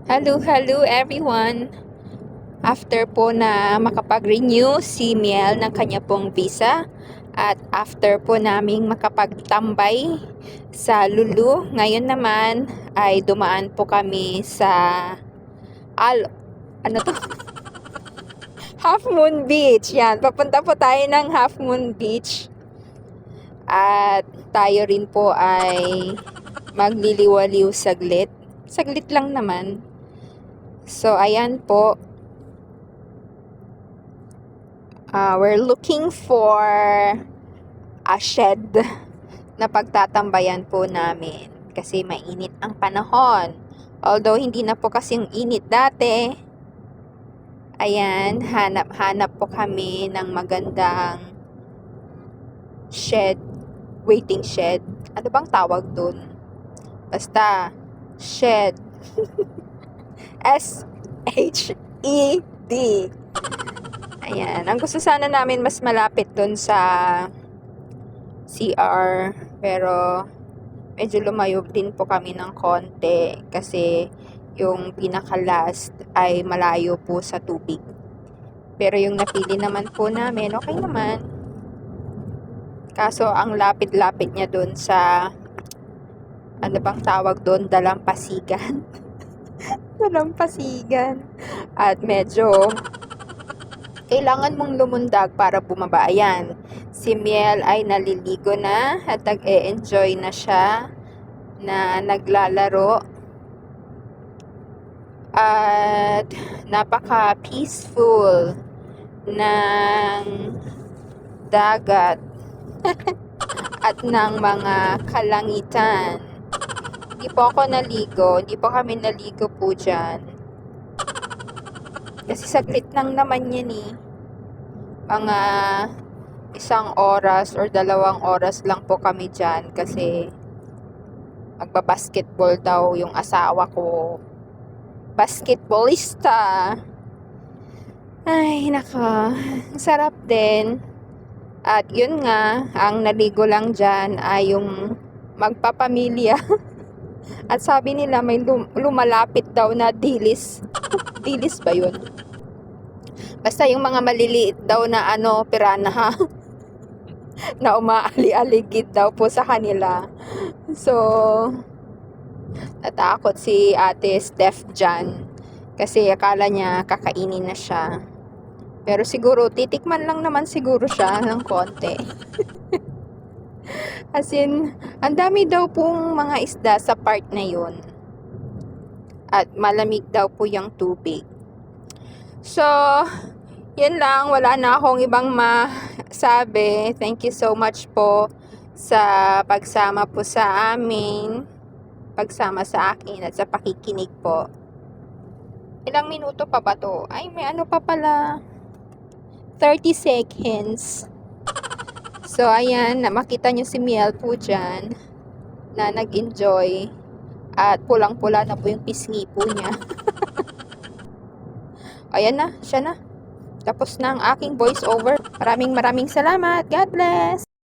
Hello everyone! After po na makapag-renew si Miel ng kanya pong visa at after po naming makapagtambay sa Lulu, ngayon naman ay dumaan po kami sa ano to? Half Moon Beach. Yan, papunta po tayo ng Half Moon Beach. At tayo rin po ay magliliwaliw saglit. Saglit lang naman. So, ayan po. We're looking for a shed na pagtatambayan po namin. Kasi mainit ang panahon. Although, hindi na po kasing init dati. Ayan, hanap po kami ng magandang shed. Waiting shed. Ano bang tawag dun? Basta, shed. S-H-E-D. Ayan. Ang gusto sana namin mas malapit dun sa CR. Pero, medyo lumayo din po kami ng konti. Kasi, yung pinaka-last ay malayo po sa tubig. Pero yung napili naman po namin, okay naman. Kaso, ang lapit-lapit niya dun sa, ano bang tawag dun? Dalampasigan. Dalampasigan. At medyo kailangan mong lumundag para bumaba. Ayan. Si Miel ay naliligo na at nag-e-enjoy na siya na naglalaro. At napaka-peaceful ng dagat at ng mga kalangitan. Hindi po ako naligo. Hindi po kami naligo po dyan. Kasi saglit lang naman yan eh. Mga 1 oras or 2 oras lang po kami dyan. Kasi magbabasketball daw yung asawa ko. Basketballista. Ay, nako. Sarap din. At yun nga, ang naligo lang dyan ay yung magpapamilya. At sabi nila may lumalapit daw na dilis. Dilis ba yun? Basta yung mga maliliit daw na piranha na umaali-aligid daw po sa kanila. So, natakot si Ate Steph dyan. Kasi akala niya kakainin na siya. Pero siguro, titikman lang naman siguro siya ng konti. As in, ang dami daw pong mga isda sa part na yun. At malamig daw po yung tubig. So, yun lang. Wala na akong ibang masabi. Thank you so much po sa pagsama po sa amin. Pagsama sa akin at sa pakikinig po. Ilang minuto pa ba to? Ay, may ano pa pala. 30 seconds. So, ayan, makita nyo si Miel po dyan na nag-enjoy at pulang-pula na po yung pisngi po niya. Ayan na, siya na. Tapos na ang aking voice over. Maraming salamat. God bless!